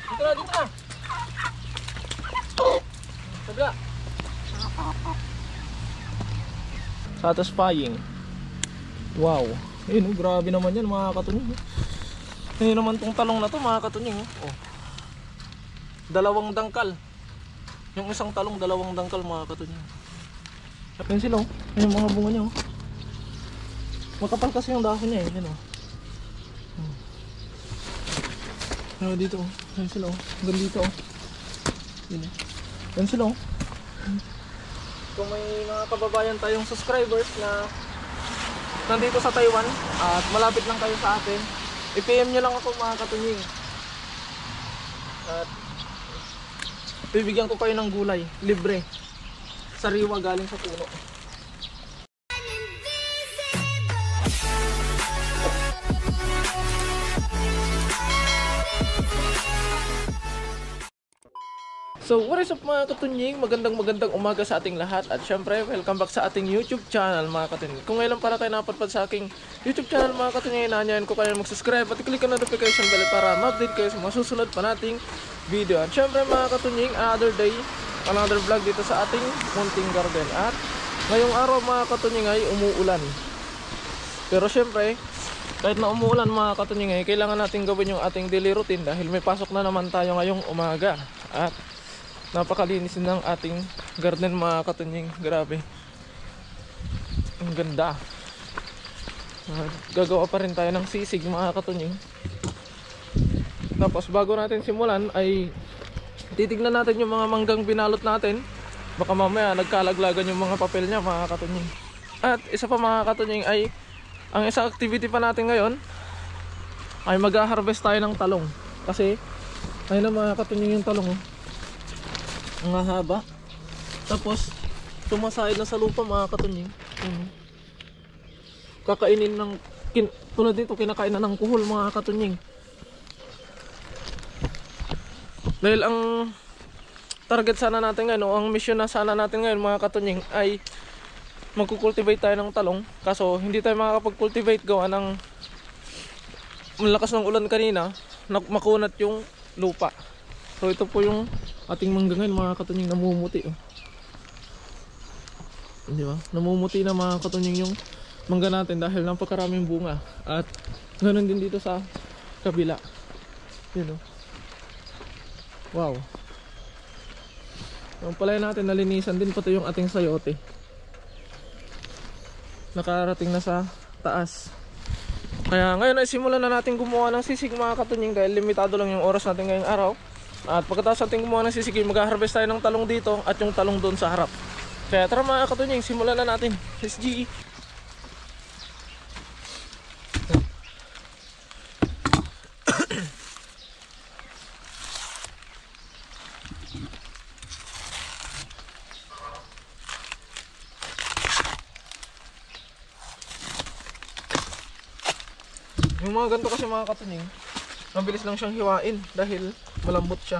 Dito na, dito na. Sabla. Satisfying. Wow. Ayun, grabe naman yan mga katunying. Ayun naman tong talong na to mga katunying. Oh. Dalawang dangkal. Yung isang talong, dalawang dangkal mga katunying. Ayun sila oh. Ayun yung mga bunga niya oh. Makapal kasi yung dahon niya eh. Ayun oh. Ayun dito oh. Ayun sila oh. Hanggang dito oh. Ayun sila oh. Kung may mga kababayan tayong subscribers na nandito sa Taiwan at malapit lang kayo sa atin, i-PM nyo lang ako mga katunying. At bibigyan ko kayo ng gulay, libre. Sariwa galing sa puno. So what is up mga katunying, magandang umaga sa ating lahat. At syempre welcome back sa ating YouTube channel mga katunying. Kung ngayon para kayo napadpad sa aking YouTube channel mga katunying, inaanyahan ko kayo mag-subscribe at i-click ang notification bell para ma-update kayo sa mga susunod pa nating video. At syempre mga katunying, another day, another vlog dito sa ating munting garden. At ngayong araw mga katunying ay umuulan. Pero syempre kahit na umuulan mga katunying ay kailangan natin gawin yung ating daily routine dahil may pasok na naman tayo ngayong umaga. At napakalinis ng ating garden mga katunying. Grabe, ang ganda. Gagawa pa rin tayo ng sisig mga katunying. Tapos bago natin simulan ay titignan natin yung mga manggang binalot natin. Baka mamaya nagkalaglagan yung mga papel niya mga katunying. At isa pa mga katunying ay ang isang activity pa natin ngayon ay mag-harvest tayo ng talong. Kasi ayun na mga katunying yung talong oh. Ang haba. Tapos tumasahid na sa lupa mga katunying. Kakainin ng tulad dito, kinakain na ng kuhol mga katunying. Dahil ang target sana natin ngayon, o ang mission na sana natin ngayon mga katunying ay magkukultivate tayo ng talong. Kaso hindi tayo makakapag-cultivate gawa ng malakas ng ulan kanina, makunat yung lupa. So ito po yung ating mangga ngayon mga katunying, namumuti oh. Di ba? Namumuti na mga katunying yung mangga natin dahil napakaraming bunga. At ganoon din dito sa kabila. Yun oh. Wow. Yung palay natin nalinisan din, pati yung ating sayote nakarating na sa taas. Kaya ngayon ay simulan na natin gumawa ng sisig mga katunying dahil limitado lang yung oras natin ngayong araw. At pagkatapos natin gumawa ng sisig, mag-harvest tayo ng talong dito at yung talong doon sa harap. Kaya tara mga katunying, simulan na natin. SG. Yung mga ganito kasi mga katunying, mabilis lang siyang hiwain dahil malambot siya.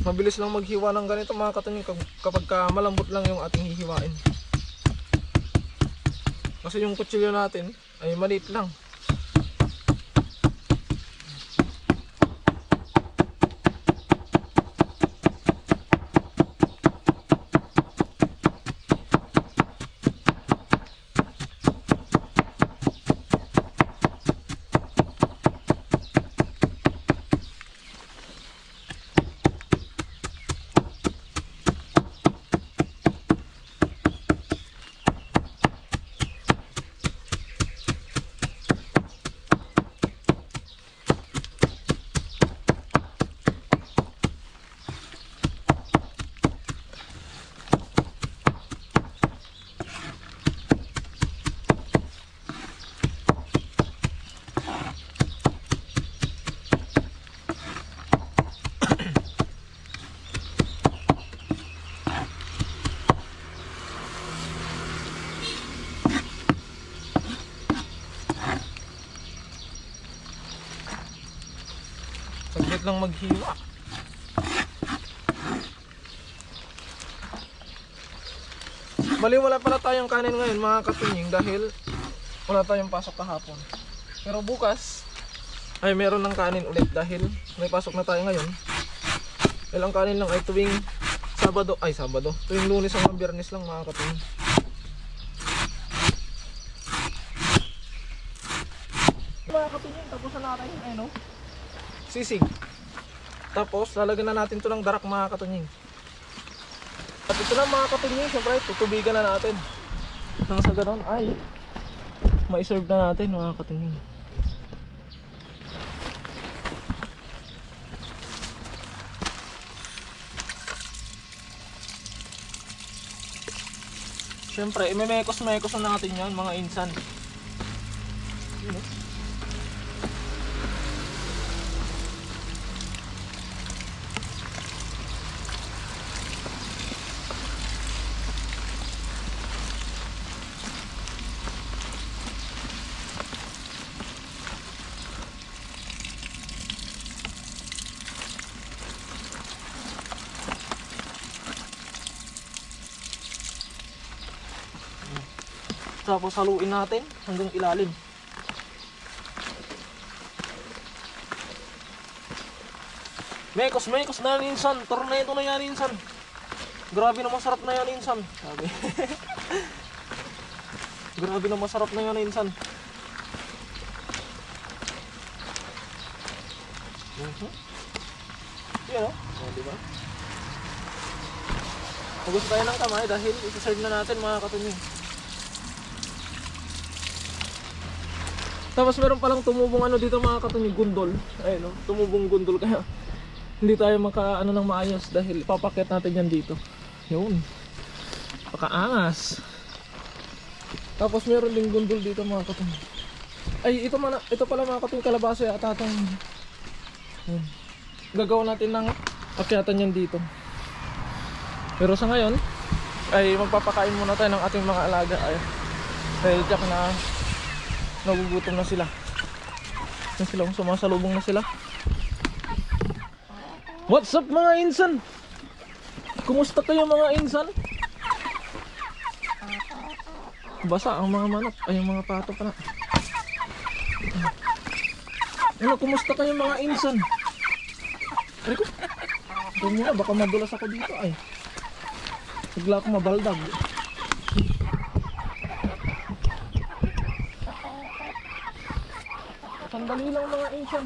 Mabilis lang maghiwa ng ganito mga katunying kapag malambot lang yung ating hihiwain. Kasi yung kutsilyo natin ay maliit lang. lang maghiwa. Bali wala pala tayong kanin ngayon mga katunying dahil wala tayong pasok kahapon. Pero bukas ay meron ng kanin ulit dahil may pasok na tayo ngayon. Ilang kanin lang ay tuwing Sabado, tuwing Lunes hanggang Biyernes lang mga katunying. Mga katunying, tapos na natin ano, sisig. Tapos lalagyan na natin to ng darak mga katunying. At ito na mga katunying, syempre tutubigan na natin. Nang sa ganon ay ma-serve na natin mga katunying. Syempre imemekos na natin yan mga insan. Tapos haluin natin hanggang ilalim. Mekos na yan insan. Tornado na yan insan. Grabe na masarap na yan insan. Sabi. Grabe na masarap na yan insan. Yan o. Diba? Magusto tayo ng kamay dahil isa-serve na natin mga katunying. Tapos meron palang tumubong ano dito mga katunying, gundol. Ayun o, tumubong gundol kaya hindi tayo maka ano ng maayos dahil papakit natin yan dito. Yun. Pakaangas. Tapos meron ding gundol dito mga katunying. Ay ito pala mga katunying, kalabasa yata itong gagawa natin ng akyatan yan dito. Pero sa ngayon ay magpapakain muna tayo ng ating mga alaga. Ay dahil tiyak na nagugutom na sila. Sumasalubong na sila. What's up mga insan? Kumusta kayo mga insan? Basa ang mga manok. Ay yung mga pato pa na. Ano, kumusta kayo mga insan? Ay ko. Doon muna, baka madulas ako dito ay. Bigla ako mabaldag. Sandali lang mga insan.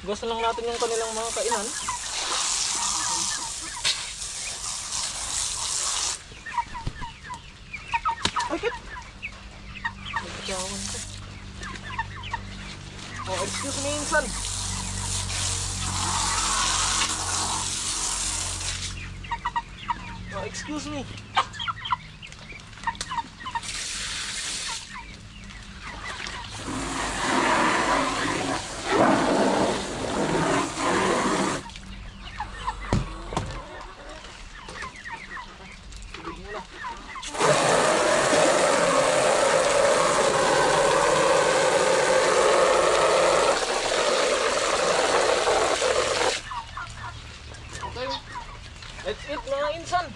Gusto lang natin yung kanilang mga kainan. Bakit? Oh, excuse me insan. Oh, excuse me. Let's eat mga insan.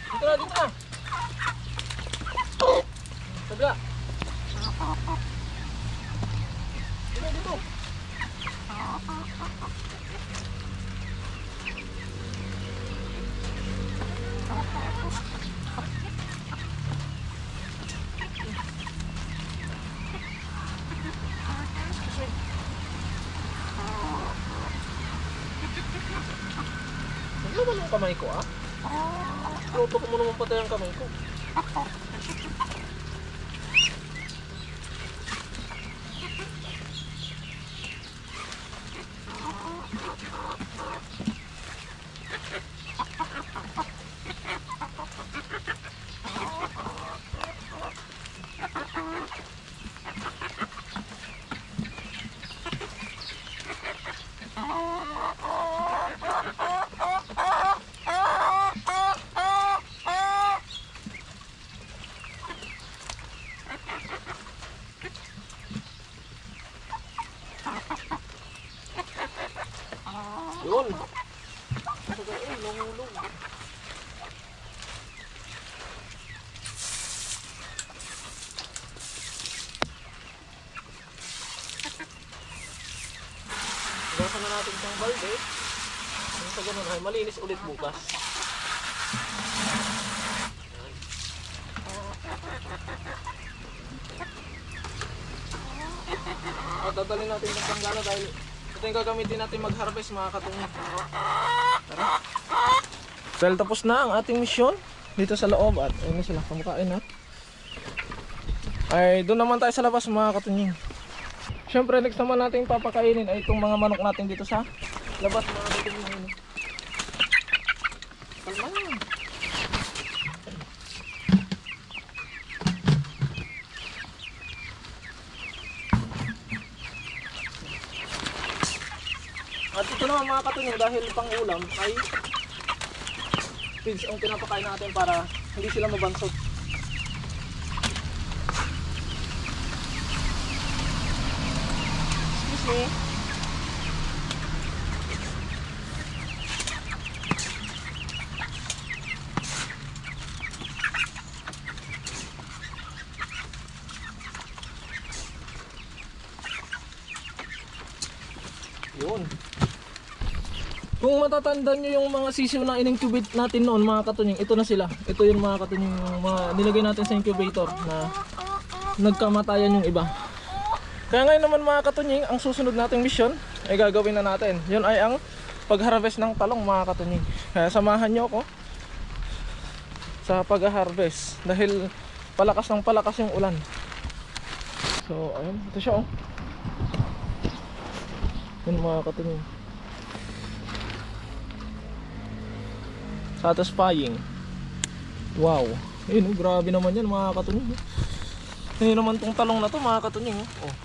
Dito na, dito na. Sabla. Dito, dito. Ano naman ang kamay ko ah? Tutok mo naman patay ang kamay ko. Yun. Nahulog. Bawasan na natin itong balde. Yung sa ganun ay malinis ulit bukas. At dadalhin natin itong panggana dahil ito yung gagamitin natin mag-harvest mga katungo. Tara. Dahil tapos na ang ating misyon dito sa loob at ayun sila kumakain na. Ay doon naman tayo sa labas mga katungo. Siyempre next naman natin papakainin ay itong mga manok natin dito sa labas mga katungo. Kalma na. At ito naman mga katungo dahil pang ulam ay pigs ang pinapakain natin para hindi sila mabansot. Excuse me. Yun. Kung matatandaan nyo yung mga sisiw na in-incubate natin noon mga katunying, ito na sila. Ito yung mga katunying mga nilagay natin sa incubator na nagkamatayan yung iba. Kaya ngayon naman mga katunying, ang susunod nating mission ay gagawin na natin. Yun ay ang pag-harvest ng talong mga katunying. Kaya samahan nyo ako sa pag-harvest dahil palakas ng palakas yung ulan. So ayun, ito siya oh. Yun mga katunying. Satisfying. Wow. Ayun, grabe naman yan mga katunying. Ayun naman tong talong na to mga katunying. Oh.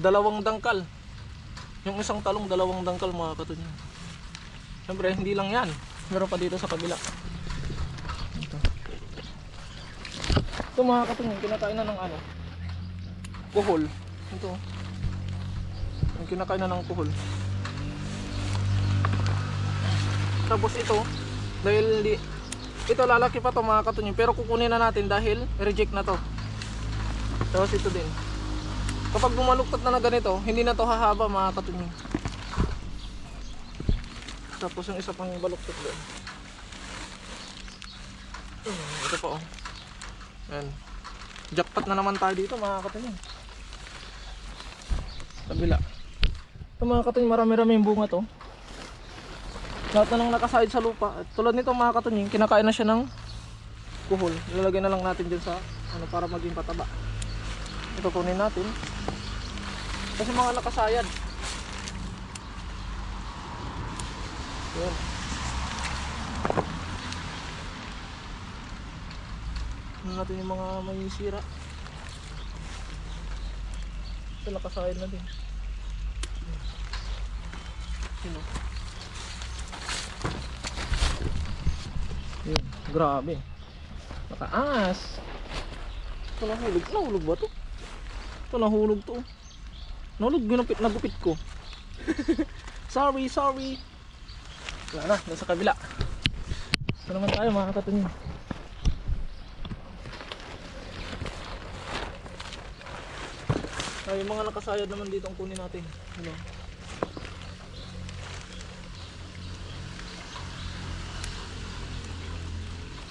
Dalawang dangkal. Yung isang talong, dalawang dangkal mga katunying. Siyempre, hindi lang yan. Meron pa dito sa kabila. Ito mga katunying, kinakain na ng ano? Kuhol. Ito. Yung kinakain na ng kuhol. Tapos ito, dahil hindi, ito lalaki pa to mga katunying, pero kukunin na natin dahil reject na to. Tapos ito din. Kapag bumaluktot na ganito, hindi na to hahaba mga katunying. Tapos yung isa pang baluktot doon. Ito pa oh. Ayan. Jackpot na naman tayo dito mga katunying. Kabila. Ito mga katunying, marami-rami yung bunga to. Lahat na nang nakasahid sa lupa. At tulad nito mga katunying, kinakain na siya ng kuhol. Ilalagay na lang natin dyan sa ano para maging pataba. Ito kunin natin. Kasi mga nakasayad. Yan. Kunin natin yung mga may sira. Ito nakasayad na din. Sino? Yun, grabe. Mataas. Ito nahulog. Nahulog ba ito? Ito nahulog to. Nahulog, nagupit ko. Sorry. Wala na, nasa kabila. Ito naman tayo mga katunying. Ay, yung mga nakasayad naman dito ang kunin natin. Ano?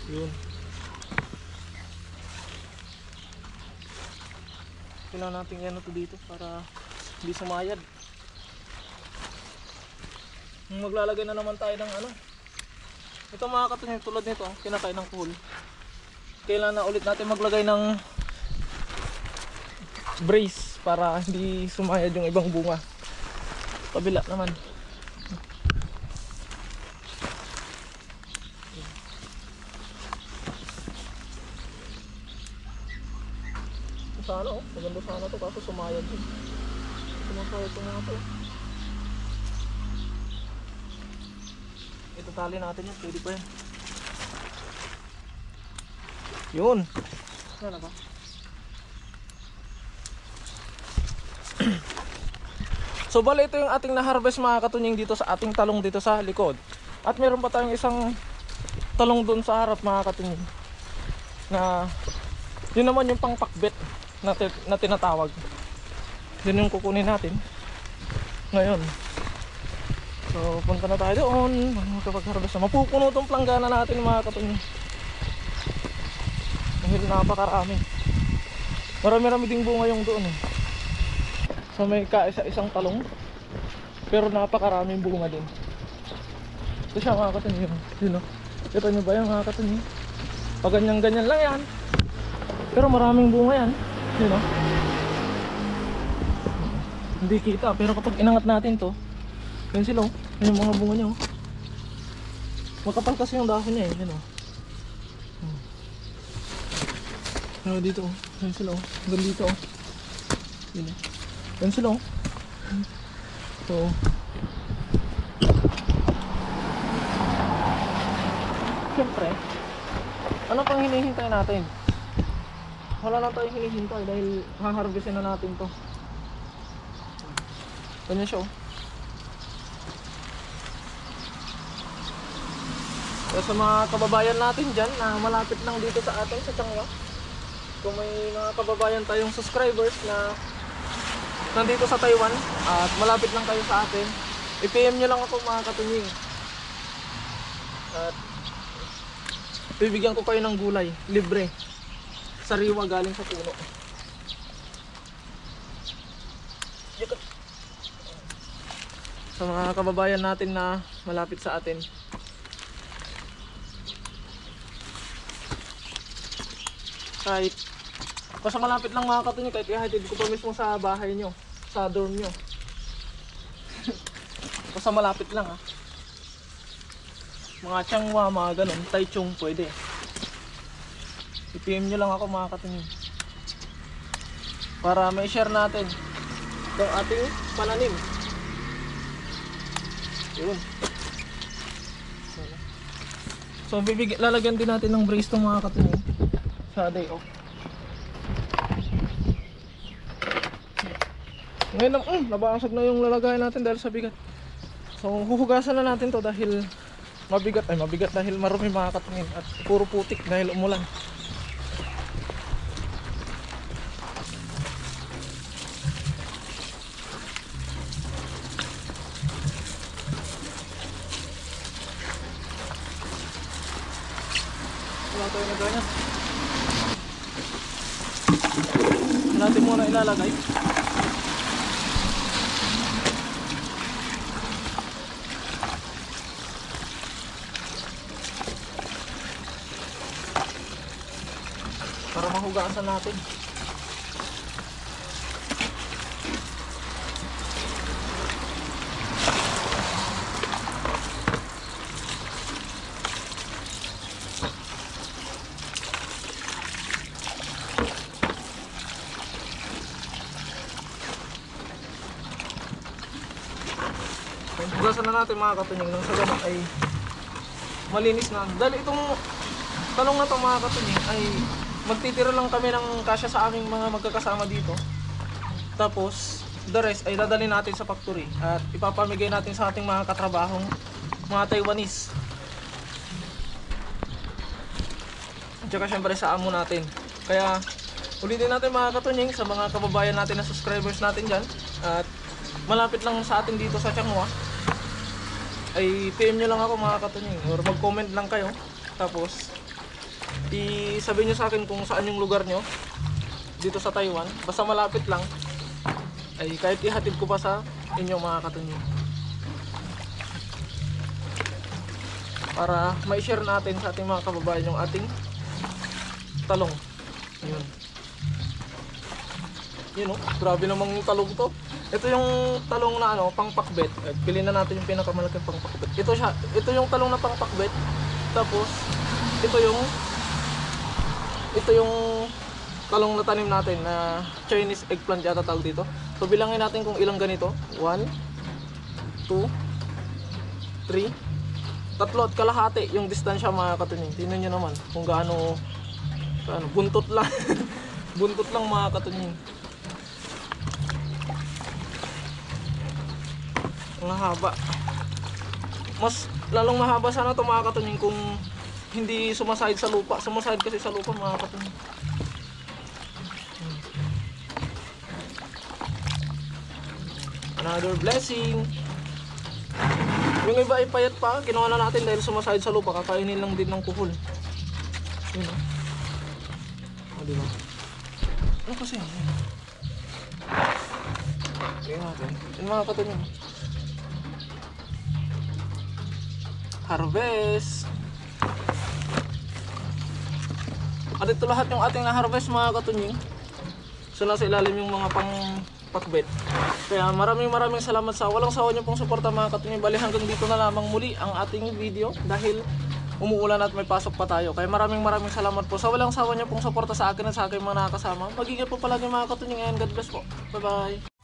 Yun. Kailangan natin yan ito dito para hindi sumayad. Maglalagay na naman tayo ng ano. Ito mga katunying, tulad nito, kinakain ng kuhol. Kailangan na ulit natin maglagay ng brace para hindi sumayad yung ibang bunga. Kabila naman. Sana oh, maganda sana to kaso sumayad din. Sumasayad ito mga to. Ito tali natin yun, pwede pa yan. Yun. Sana ba? So So bali ito yung ating na-harvest mga katunying dito sa ating talong dito sa likod. At meron pa tayong isang talong doon sa harap mga katunying. Na yun naman yung pangpakbet na tinatawag. Yun yung kukunin natin ngayon. So punta na tayo doon. Magkapag-harvest na. Mapupuno itong planggana natin mga katunying. Dahil napakarami. Marami-rami ding bunga yung doon eh. So may kaisa-isang talong. Pero napakaraming bunga din. Ito siya mga katunying. Yun o. Kita nyo ba yan mga katunying? Pag ganyan-ganyan lang yan. Pero maraming bunga yan. Yun o. Hindi kita. Pero kapag inangat natin to, yun sila o. Yun yung mga bunga niya o. Makapal kasi yung dahon niya eh. Yun o. Pero dito o. Yun sila o. Hanggang dito o. Yun o. Yun sila o. So siyempre, ano pang hinihintay natin? Wala lang tayong hinihintay dahil haharvestin na natin to. Ganyan siya oh. Kaya sa mga kababayan natin dyan na malapit lang dito sa atin sa Changhua, kung may mga kababayan tayong subscribers na nandito sa Taiwan at malapit lang kayo sa atin, i-PM nyo lang ako mga katunying. At bibigyan ko kayo ng gulay, libre. Sariwa galing sa puno. Sa mga kababayan natin na malapit sa atin. Kahit basta malapit lang mga katunying, kahit ihatid ko pa mismo sa bahay nyo, sa dorm nyo. Basta malapit lang ha. Mga Changhua, mga ganun, Taichung pwede. I-PM nyo lang ako mga katunying. Para may share natin itong ating pananim. Yun. So lalagyan din natin ng brace itong mga katunying sa day off. Ngayon nabasag na yung lalagayan natin dahil sa bigat. So huhugasan na natin to dahil mabigat dahil marumi mga katunying at puro putik dahil umulan. Wala tayo na ganyan. Natin muna ilalagay. Para mahugasan natin. Hugasan na natin mga katunying nang sa ganun ay malinis na. Dahil itong talong na to mga katunying ay magtitira lang kami ng kasya sa aming mga magkakasama dito. Tapos the rest ay dadalhin natin sa factory at ipapamigay natin sa ating mga katrabahong mga Taiwanese. At saka syempre sa amo natin. Kaya ulitin natin mga katunying sa mga kababayan natin na subscribers natin dyan at malapit lang sa atin dito sa Changhua, ay PM nyo lang ako mga katunying or mag-comment lang kayo. Tapos sabihin nyo sa akin kung saan yung lugar nyo dito sa Taiwan. Basta malapit lang ay kahit ihatid ko pa sa inyo mga katunying, para ma-share natin sa ating mga kababayan yung ating talong. Yun. Yun oh, grabe namang yung talong to. Ito yung talong na pangpakbet. Piliin na natin yung pinakamalaking pangpakbet. Ito yung talong na pangpakbet. Tapos ito yung talong na tanim natin na Chinese eggplant yata tawag dito. So bilangin natin kung ilang ganito. 1 2 3 tatlo at kalahati yung distansya mga katunying. Tingnan nyo naman kung gaano buntot lang. Buntot lang mga katunying. Ang haba. Mas lalong mahaba sana ito mga katunying kung hindi sumasahid sa lupa. Sumasahid kasi sa lupa mga katunying. Another blessing. Yung iba ay payat pa, kinuha na natin dahil sumasahid sa lupa, kakainin lang din ng kuhol. Yun o. O diba? Ano kasi? Tingnan natin. Yun mga katunying. Harvest. At ito lahat yung ating na-harvest mga katunying. So nasa ilalim yung mga pang pakbet. Kaya maraming salamat sa walang sawa niyo pong suporta mga katunying. Bali hanggang dito na lamang muli ang ating video dahil umuulan at may pasok pa tayo. Kaya maraming salamat po sa walang sawa niyo pong suporta sa akin at sa aking mga nakakasama. Mag-ingat po palagi mga katunying and God bless po. Bye bye.